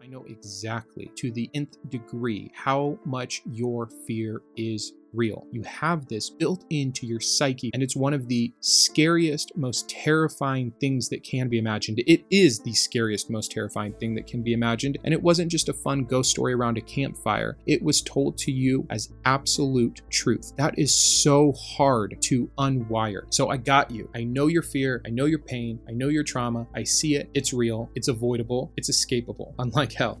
know exactly to the nth degree how much your fear is real. You have this built into your psyche, and it's one of the scariest, most terrifying things that can be imagined. It is the scariest, most terrifying thing that can be imagined, and it wasn't just a fun ghost story around a campfire. It was told to you as absolute truth. That is so hard to unwire. So I got you. I know your fear. I know your pain. I know your trauma. I see it. It's real. It's avoidable. It's escapable, unlike hell.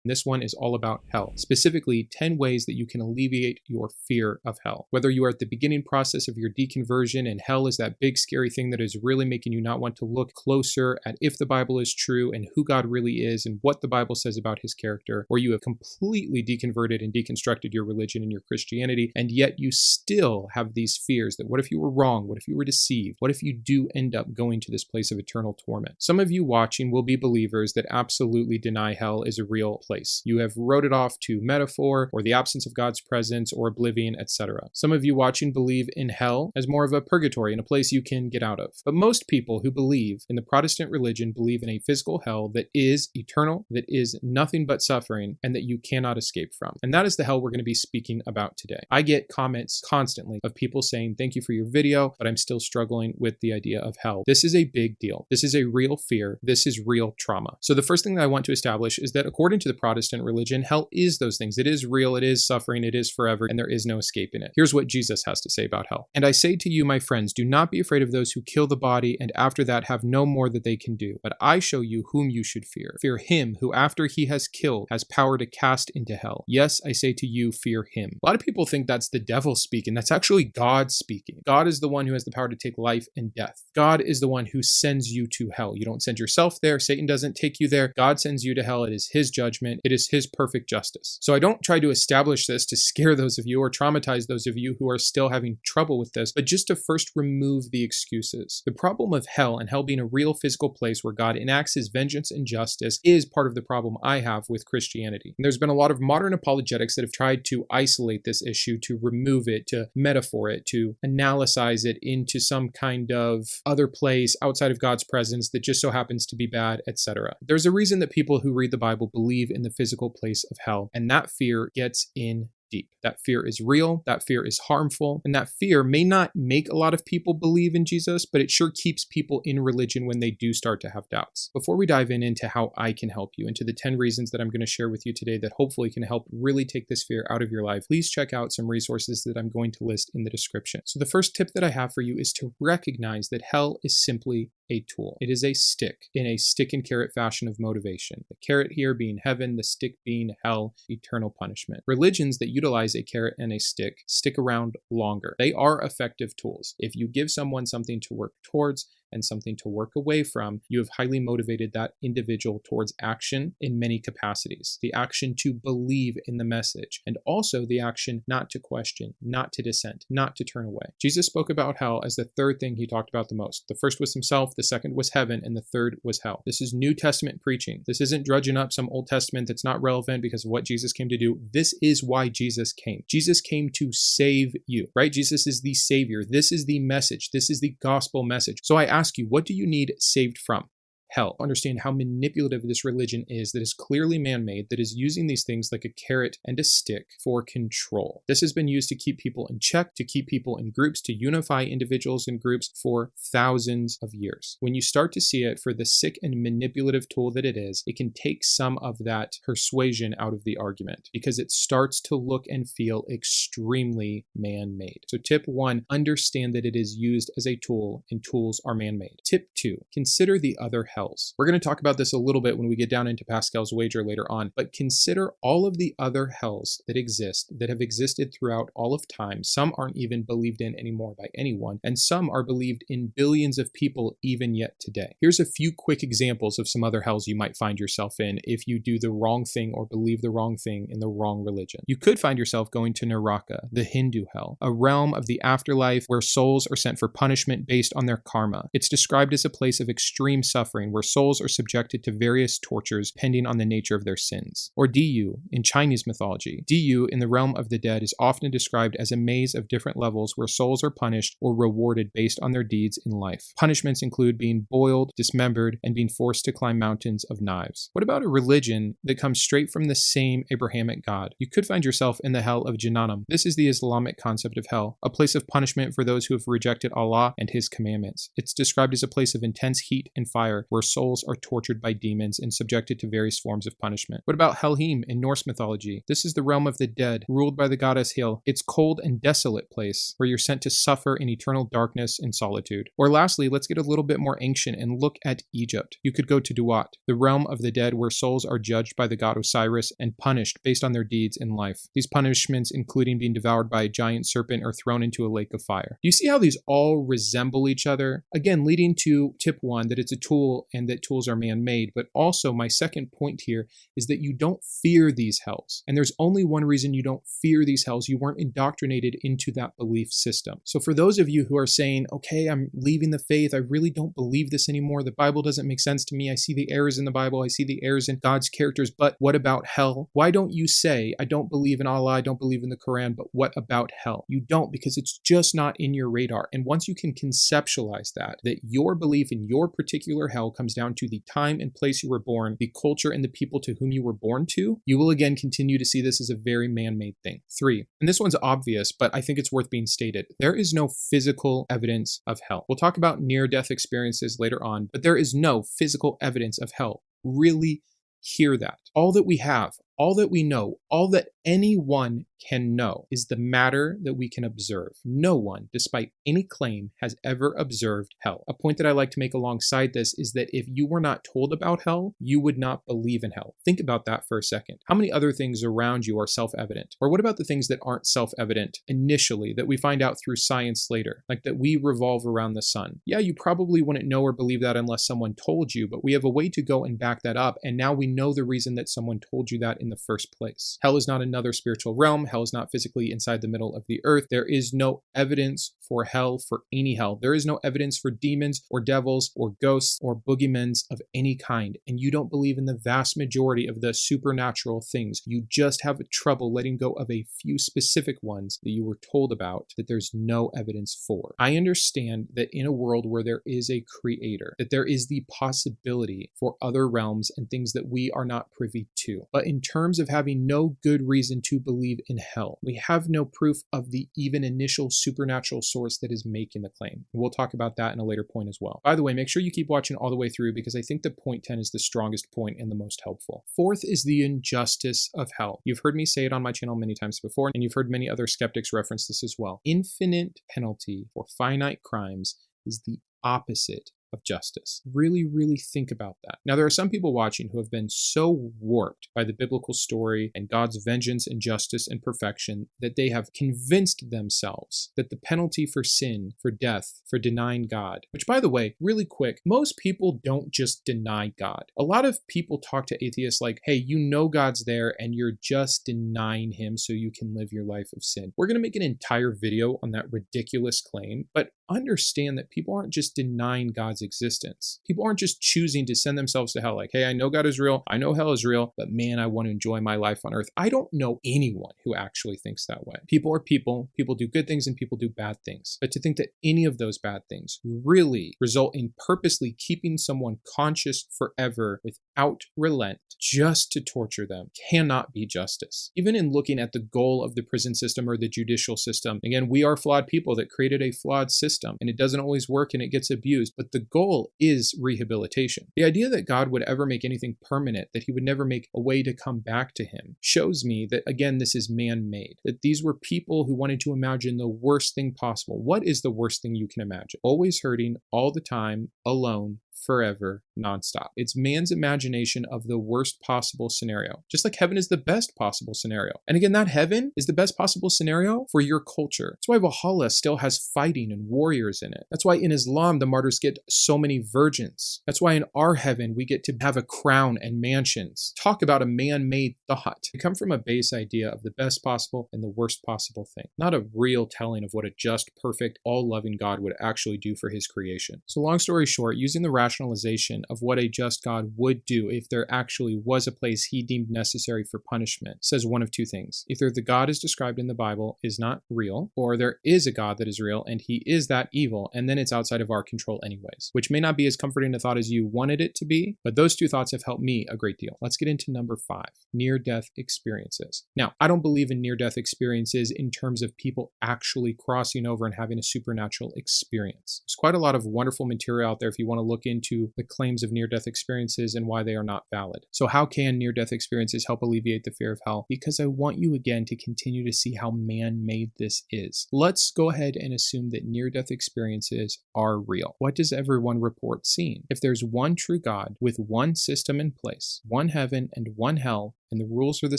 This one is all about hell, specifically 10 ways that you can alleviate your fear of hell. Whether you are at the beginning process of your deconversion and hell is that big scary thing that is really making you not want to look closer at if the Bible is true and who God really is and what the Bible says about his character, or you have completely deconverted and deconstructed your religion and your Christianity, and yet you still have these fears that what if you were wrong? What if you were deceived? What if you do end up going to this place of eternal torment? Some of you watching will be believers that absolutely deny hell is a real place. You have wrote it off to metaphor or the absence of God's presence or oblivion, etc. Some of you watching believe in hell as more of a purgatory and a place you can get out of. But most people who believe in the Protestant religion believe in a physical hell that is eternal, that is nothing but suffering, and that you cannot escape from. And that is the hell we're going to be speaking about today. I get comments constantly of people saying, thank you for your video, but I'm still struggling with the idea of hell. This is a big deal. This is a real fear. This is real trauma. So the first thing that I want to establish is that according to the Protestant religion, hell is those things. It is real, it is suffering, it is forever, and there is no escaping it. Here's what Jesus has to say about hell. And I say to you, my friends, do not be afraid of those who kill the body and after that have no more that they can do. But I show you whom you should fear. Fear him who after he has killed has power to cast into hell. Yes, I say to you, fear him. A lot of people think that's the devil speaking. That's actually God speaking. God is the one who has the power to take life and death. God is the one who sends you to hell. You don't send yourself there. Satan doesn't take you there. God sends you to hell. It is his judgment. It is his perfect justice. So I don't try to establish this to scare those of you or traumatize those of you who are still having trouble with this, but just to first remove the excuses. The problem of hell and hell being a real physical place where God enacts his vengeance and justice is part of the problem I have with Christianity. And there's been a lot of modern apologetics that have tried to isolate this issue, to remove it, to metaphor it, to analyze it into some kind of other place outside of God's presence that just so happens to be bad, etc. There's a reason that people who read the Bible believe in the physical place of hell, and that fear gets in deep. That fear is real, that fear is harmful, and that fear may not make a lot of people believe in Jesus, but it sure keeps people in religion when they do start to have doubts. Before we dive into how I can help you, into the 10 reasons that I'm going to share with you today that hopefully can help really take this fear out of your life, please check out some resources that I'm going to list in the description. So the first tip that I have for you is to recognize that hell is simply a tool. It is a stick in a stick and carrot fashion of motivation. The carrot here being heaven, the stick being hell, eternal punishment. Religions that utilize a carrot and a stick around longer. They are effective tools. If you give someone something to work towards and something to work away from, you have highly motivated that individual towards action in many capacities. The action to believe in the message, and also the action not to question, not to dissent, not to turn away. Jesus spoke about hell as the third thing he talked about the most. The first was himself, the second was heaven, and the third was hell. This is New Testament preaching. This isn't drudging up some Old Testament that's not relevant because of what Jesus came to do. This is why Jesus came. Jesus came to save you, right? Jesus is the Savior. This is the message. This is the gospel message. So I ask you, what do you need saved from? Hell. Understand how manipulative this religion is that is clearly man-made, that is using these things like a carrot and a stick for control. This has been used to keep people in check, to keep people in groups, to unify individuals in groups for thousands of years. When you start to see it for the sick and manipulative tool that it is, it can take some of that persuasion out of the argument because it starts to look and feel extremely man-made. So tip 1, understand that it is used as a tool and tools are man-made. Tip 2, consider the other hells. We're going to talk about this a little bit when we get down into Pascal's wager later on, but consider all of the other hells that exist, that have existed throughout all of time. Some aren't even believed in anymore by anyone, and some are believed in billions of people even yet today. Here's a few quick examples of some other hells you might find yourself in if you do the wrong thing or believe the wrong thing in the wrong religion. You could find yourself going to Naraka, the Hindu hell, a realm of the afterlife where souls are sent for punishment based on their karma. It's described as a place of extreme suffering suffering, where souls are subjected to various tortures depending on the nature of their sins. Or Diyu in Chinese mythology. Diyu in the realm of the dead is often described as a maze of different levels where souls are punished or rewarded based on their deeds in life. Punishments include being boiled, dismembered, and being forced to climb mountains of knives. What about a religion that comes straight from the same Abrahamic God? You could find yourself in the hell of Jahannam. This is the Islamic concept of hell, a place of punishment for those who have rejected Allah and His commandments. It's described as a place of intense heat and fire where souls are tortured by demons and subjected to various forms of punishment. What about Helheim in Norse mythology? This is the realm of the dead, ruled by the goddess Hel. It's cold and desolate place where you're sent to suffer in eternal darkness and solitude. Or lastly, let's get a little bit more ancient and look at Egypt. You could go to Duat, the realm of the dead where souls are judged by the god Osiris and punished based on their deeds in life. These punishments including being devoured by a giant serpent or thrown into a lake of fire. Do you see how these all resemble each other? Again, leading to tip 1, that it's a tool and that tools are man-made, but also my second point here is that you don't fear these hells. And there's only one reason you don't fear these hells. You weren't indoctrinated into that belief system. So for those of you who are saying, okay, I'm leaving the faith, I really don't believe this anymore, the Bible doesn't make sense to me, I see the errors in the Bible, I see the errors in God's characters, but what about hell? Why don't you say, I don't believe in Allah, I don't believe in the Quran, but what about hell? You don't, because it's just not in your radar. And once you can conceptualize that your belief in your particular hell comes down to the time and place you were born, the culture and the people to whom you were born to, you will again continue to see this as a very man-made thing. 3, and this one's obvious, but I think it's worth being stated. There is no physical evidence of hell. We'll talk about near-death experiences later on, but there is no physical evidence of hell. Really hear that. All that we have, all that we know, all that anyone can know is the matter that we can observe. No one, despite any claim, has ever observed hell. A point that I like to make alongside this is that if you were not told about hell, you would not believe in hell. Think about that for a second. How many other things around you are self-evident? Or what about the things that aren't self-evident initially, that we find out through science later, like that we revolve around the sun? Yeah, you probably wouldn't know or believe that unless someone told you, but we have a way to go and back that up, and now we know the reason that someone told you that in the first place. Hell is not another spiritual realm. Hell is not physically inside the middle of the earth. There is no evidence for hell, for any hell. There is no evidence for demons or devils or ghosts or boogeymens of any kind. And you don't believe in the vast majority of the supernatural things. You just have trouble letting go of a few specific ones that you were told about that there's no evidence for. I understand that in a world where there is a creator, that there is the possibility for other realms and things that we are not privy to. But in terms of having no good reason to believe in hell, we have no proof of the even initial supernatural source that is making the claim. We'll talk about that in a later point as well. By the way, make sure you keep watching all the way through because I think the point 10 is the strongest point and the most helpful. 4th is the injustice of hell. You've heard me say it on my channel many times before, and you've heard many other skeptics reference this as well. Infinite penalty for finite crimes is the opposite of justice. Really, really think about that. Now, there are some people watching who have been so warped by the biblical story and God's vengeance and justice and perfection that they have convinced themselves that the penalty for sin, for death, for denying God, which by the way, really quick, most people don't just deny God. A lot of people talk to atheists like, hey, you know God's there and you're just denying him so you can live your life of sin. We're going to make an entire video on that ridiculous claim, but understand that people aren't just denying God's existence. People aren't just choosing to send themselves to hell like, hey, I know God is real, I know hell is real, but man, I want to enjoy my life on earth. I don't know anyone who actually thinks that way. People are people do good things and people do bad things. But to think that any of those bad things really result in purposely keeping someone conscious forever without relent just to torture them cannot be justice. Even in looking at the goal of the prison system or the judicial system, again, we are flawed people that created a flawed system and it doesn't always work and it gets abused, but the goal is rehabilitation. The idea that God would ever make anything permanent, that he would never make a way to come back to him, shows me that, again, this is man-made, that these were people who wanted to imagine the worst thing possible. What is the worst thing you can imagine? Always hurting, all the time, alone, forever, nonstop. It's man's imagination of the worst possible scenario, just like heaven is the best possible scenario. And again, that heaven is the best possible scenario for your culture. That's why Valhalla still has fighting and warriors in it. That's why in Islam, the martyrs get so many virgins. That's why in our heaven, we get to have a crown and mansions. Talk about a man-made thought. We come from a base idea of the best possible and the worst possible thing, not a real telling of what a just, perfect, all-loving God would actually do for his creation. So long story short, using the rational rationalization of what a just God would do if there actually was a place he deemed necessary for punishment says one of two things. Either the God as described in the Bible is not real, or there is a God that is real and he is that evil, and then it's outside of our control anyways, which may not be as comforting a thought as you wanted it to be, but those two thoughts have helped me a great deal. Let's get into number 5, near-death experiences. Now, I don't believe in near-death experiences in terms of people actually crossing over and having a supernatural experience. There's quite a lot of wonderful material out there if you want to look into the claims of near-death experiences and why they are not valid. So how can near-death experiences help alleviate the fear of hell? Because I want you again to continue to see how man-made this is. Let's go ahead and assume that near-death experiences are real. What does everyone report seeing? If there's one true God with one system in place, one heaven and one hell, and the rules are the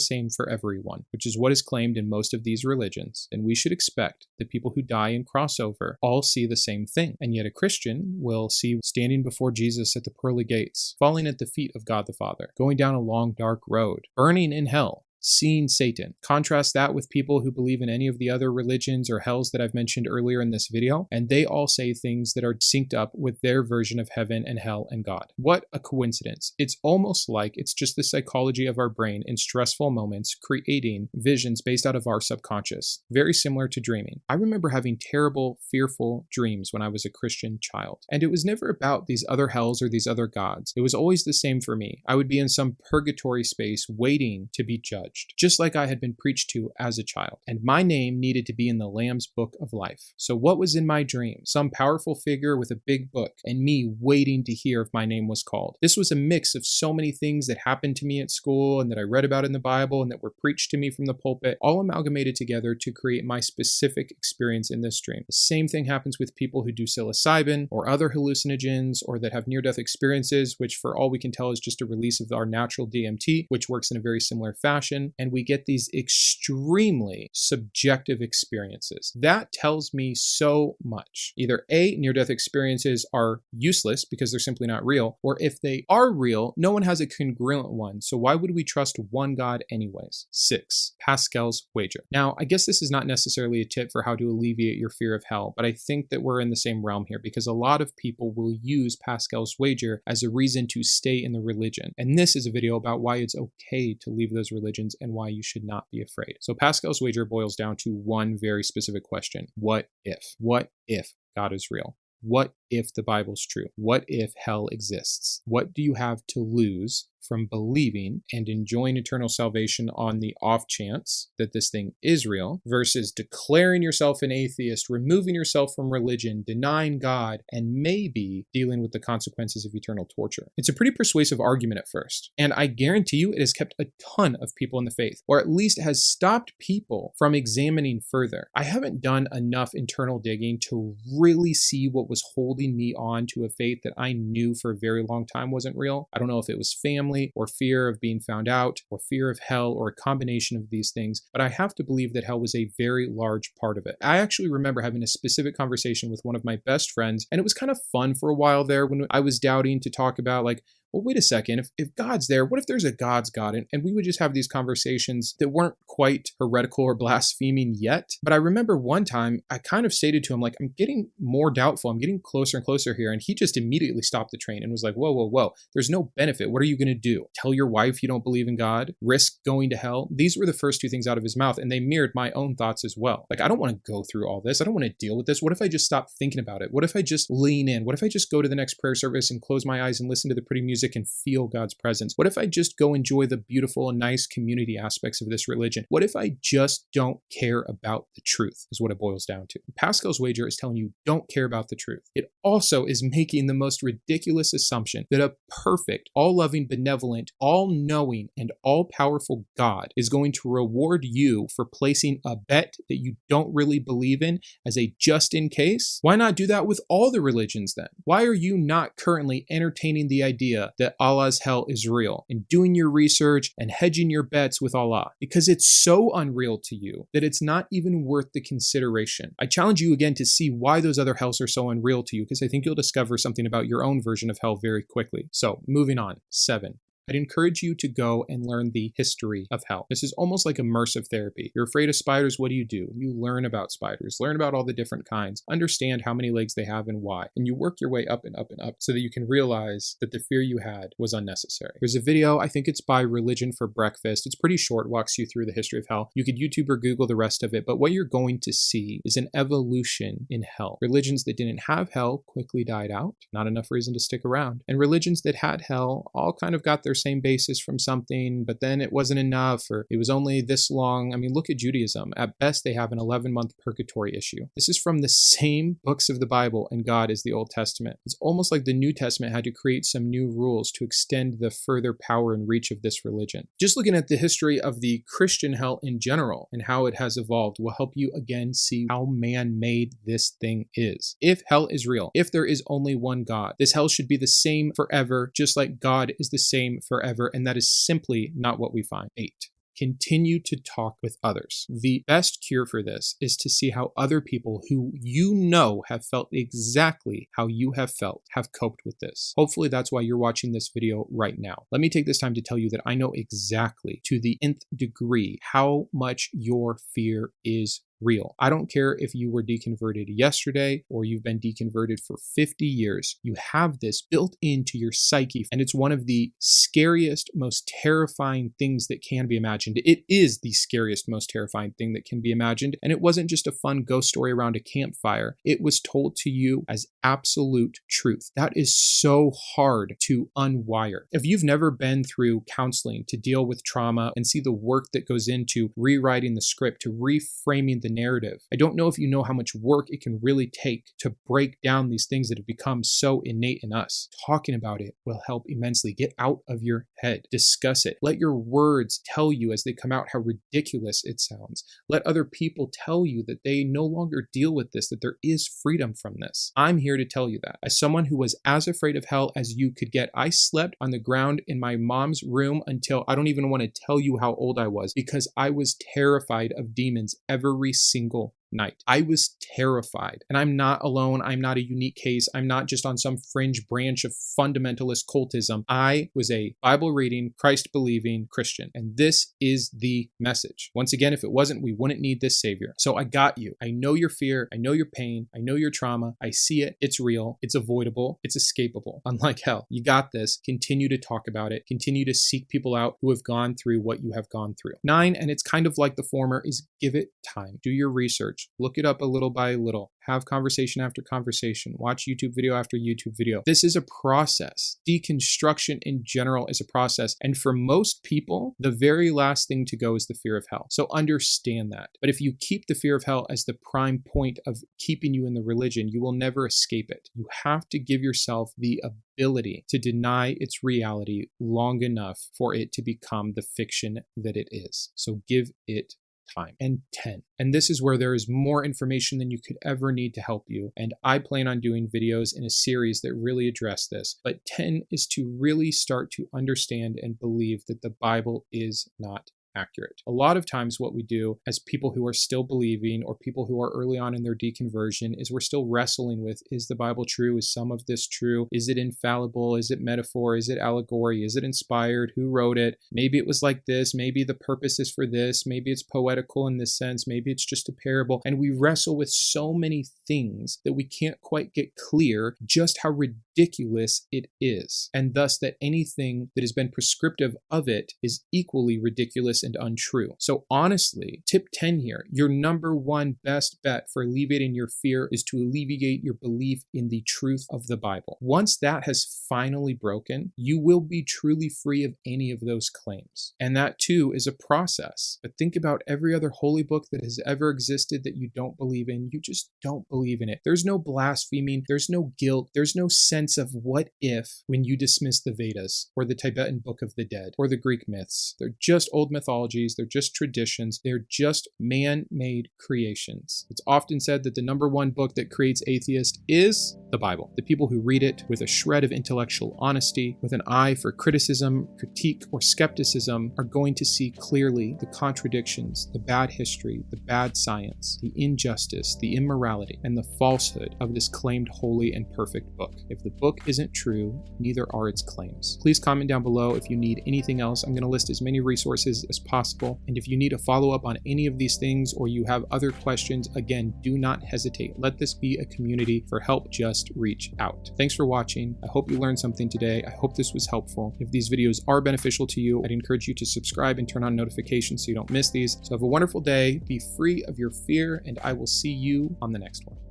same for everyone, which is what is claimed in most of these religions, then we should expect that people who die and cross over all see the same thing. And yet a Christian will see standing before Jesus at the pearly gates, falling at the feet of God the Father, going down a long dark road, burning in hell, seeing Satan. Contrast that with people who believe in any of the other religions or hells that I've mentioned earlier in this video, and they all say things that are synced up with their version of heaven and hell and God. What a coincidence. It's almost like it's just the psychology of our brain in stressful moments creating visions based out of our subconscious, very similar to dreaming. I remember having terrible, fearful dreams when I was a Christian child, and it was never about these other hells or these other gods. It was always the same for me. I would be in some purgatory space waiting to be judged, just like I had been preached to as a child, and my name needed to be in the Lamb's Book of Life. So what was in my dream? Some powerful figure with a big book, and me waiting to hear if my name was called. This was a mix of so many things that happened to me at school and that I read about in the Bible and that were preached to me from the pulpit, all amalgamated together to create my specific experience in this dream. The same thing happens with people who do psilocybin or other hallucinogens or that have near-death experiences, which for all we can tell is just a release of our natural DMT, which works in a very similar fashion. And we get these extremely subjective experiences. That tells me so much. Either A, near-death experiences are useless because they're simply not real, or if they are real, no one has a congruent one, so why would we trust one God anyways? 6, Pascal's wager. Now, I guess this is not necessarily a tip for how to alleviate your fear of hell, but I think that we're in the same realm here because a lot of people will use Pascal's wager as a reason to stay in the religion. And this is a video about why it's okay to leave those religions and why you should not be afraid. So Pascal's wager boils down to one very specific question. What if? What if God is real? What if the Bible's true? What if hell exists? What do you have to lose from believing and enjoying eternal salvation on the off chance that this thing is real versus declaring yourself an atheist, removing yourself from religion, denying God, and maybe dealing with the consequences of eternal torture? It's a pretty persuasive argument at first, and I guarantee you it has kept a ton of people in the faith, or at least has stopped people from examining further. I haven't done enough internal digging to really see what was holding me on to a faith that I knew for a very long time wasn't real. I don't know if it was family or fear of being found out or fear of hell or a combination of these things, but I have to believe that hell was a very large part of it. I actually remember having a specific conversation with one of my best friends, and it was kind of fun for a while there when I was doubting to talk about like, well, wait a second, if God's there, what if there's a God's God? And we would just have these conversations that weren't quite heretical or blaspheming yet. But I remember one time I kind of stated to him, like, I'm getting more doubtful. I'm getting closer and closer here. And he just immediately stopped the train and was like, whoa, whoa, whoa. There's no benefit. What are you going to do? Tell your wife you don't believe in God? Risk going to hell? These were the first two things out of his mouth, and they mirrored my own thoughts as well. Like, I don't want to go through all this. I don't want to deal with this. What if I just stop thinking about it? What if I just lean in? What if I just go to the next prayer service and close my eyes and listen to the pretty music and feel God's presence? What if I just go enjoy the beautiful and nice community aspects of this religion? What if I just don't care about the truth, is what it boils down to. Pascal's wager is telling you don't care about the truth. It also is making the most ridiculous assumption that a perfect, all-loving, benevolent, all-knowing, and all-powerful God is going to reward you for placing a bet that you don't really believe in as a just in case. Why not do that with all the religions then? Why are you not currently entertaining the idea that Allah's hell is real and doing your research and hedging your bets with Allah? Because it's so unreal to you that it's not even worth the consideration. I challenge you again to see why those other hells are so unreal to you, because I think you'll discover something about your own version of hell very quickly. So moving on. 7. I'd encourage you to go and learn the history of hell. This is almost like immersive therapy. You're afraid of spiders, what do? You learn about spiders, learn about all the different kinds, understand how many legs they have and why, and you work your way up and up and up so that you can realize that the fear you had was unnecessary. There's a video, I think it's by Religion for Breakfast. It's pretty short, walks you through the history of hell. You could YouTube or Google the rest of it, but what you're going to see is an evolution in hell. Religions that didn't have hell quickly died out, not enough reason to stick around. And religions that had hell all kind of got their same basis from something, but then it wasn't enough, or it was only this long. I mean, look at Judaism. At best, they have an 11-month purgatory issue. This is from the same books of the Bible and God as the Old Testament. It's almost like the New Testament had to create some new rules to extend the further power and reach of this religion. Just looking at the history of the Christian hell in general and how it has evolved will help you again see how man-made this thing is. If hell is real, if there is only one God, this hell should be the same forever, just like God is the same forever, and that is simply not what we find. 8. Continue to talk with others. The best cure for this is to see how other people who you know have felt exactly how you have felt have coped with this. Hopefully that's why you're watching this video right now. Let me take this time to tell you that I know exactly to the nth degree how much your fear is real. I don't care if you were deconverted yesterday or you've been deconverted for 50 years. You have this built into your psyche, and it's one of the scariest, most terrifying things that can be imagined. It is the scariest, most terrifying thing that can be imagined, and it wasn't just a fun ghost story around a campfire. It was told to you as absolute truth. That is so hard to unwire. If you've never been through counseling to deal with trauma and see the work that goes into rewriting the script, to reframing the narrative, I don't know if you know how much work it can really take to break down these things that have become so innate in us. Talking about it will help immensely. Get out of your head. Discuss it. Let your words tell you as they come out how ridiculous it sounds. Let other people tell you that they no longer deal with this, that there is freedom from this. I'm here to tell you that. As someone who was as afraid of hell as you could get, I slept on the ground in my mom's room until I don't even want to tell you how old I was, because I was terrified of demons every single night. I was terrified, and I'm not alone. I'm not a unique case. I'm not just on some fringe branch of fundamentalist cultism. I was a Bible reading, Christ believing Christian, and this is the message. Once again, if it wasn't, we wouldn't need this savior. So I got you. I know your fear. I know your pain. I know your trauma. I see it. It's real. It's avoidable. It's escapable. Unlike hell. You got this. Continue to talk about it. Continue to seek people out who have gone through what you have gone through. 9, and it's kind of like the former, is give it time. Do your research. Look it up a little by little. Have conversation after conversation. Watch YouTube video after YouTube video. This is a process. Deconstruction in general is a process. And for most people, the very last thing to go is the fear of hell. So understand that. But if you keep the fear of hell as the prime point of keeping you in the religion, you will never escape it. You have to give yourself the ability to deny its reality long enough for it to become the fiction that it is. So give it time. And 10. And this is where there is more information than you could ever need to help you. And I plan on doing videos in a series that really address this. But 10 is to really start to understand and believe that the Bible is not accurate. A lot of times what we do as people who are still believing, or people who are early on in their deconversion, is we're still wrestling with, is the Bible true? Is some of this true? Is it infallible? Is it metaphor? Is it allegory? Is it inspired? Who wrote it? Maybe it was like this. Maybe the purpose is for this. Maybe it's poetical in this sense. Maybe it's just a parable. And we wrestle with so many things that we can't quite get clear just how ridiculous it is. And thus that anything that has been prescriptive of it is equally ridiculous and untrue. So honestly, tip 10 here, your number one best bet for alleviating your fear is to alleviate your belief in the truth of the Bible. Once that has finally broken, you will be truly free of any of those claims. And that too is a process. But think about every other holy book that has ever existed that you don't believe in. You just don't believe in it. There's no blaspheming. There's no guilt. There's no sense of what if when you dismiss the Vedas or the Tibetan Book of the Dead or the Greek myths. They're just old mythology mythologies. They're just traditions. They're just man-made creations. It's often said that the number one book that creates atheists is the Bible. The people who read it with a shred of intellectual honesty, with an eye for criticism, critique, or skepticism, are going to see clearly the contradictions, the bad history, the bad science, the injustice, the immorality, and the falsehood of this claimed holy and perfect book. If the book isn't true, neither are its claims. Please comment down below if you need anything else. I'm going to list as many resources as possible. And if you need a follow-up on any of these things or you have other questions, again, do not hesitate. Let this be a community for help. Just reach out. Thanks for watching. I hope you learned something today. I hope this was helpful. If these videos are beneficial to you, I'd encourage you to subscribe and turn on notifications so you don't miss these. So have a wonderful day. Be free of your fear, and I will see you on the next one.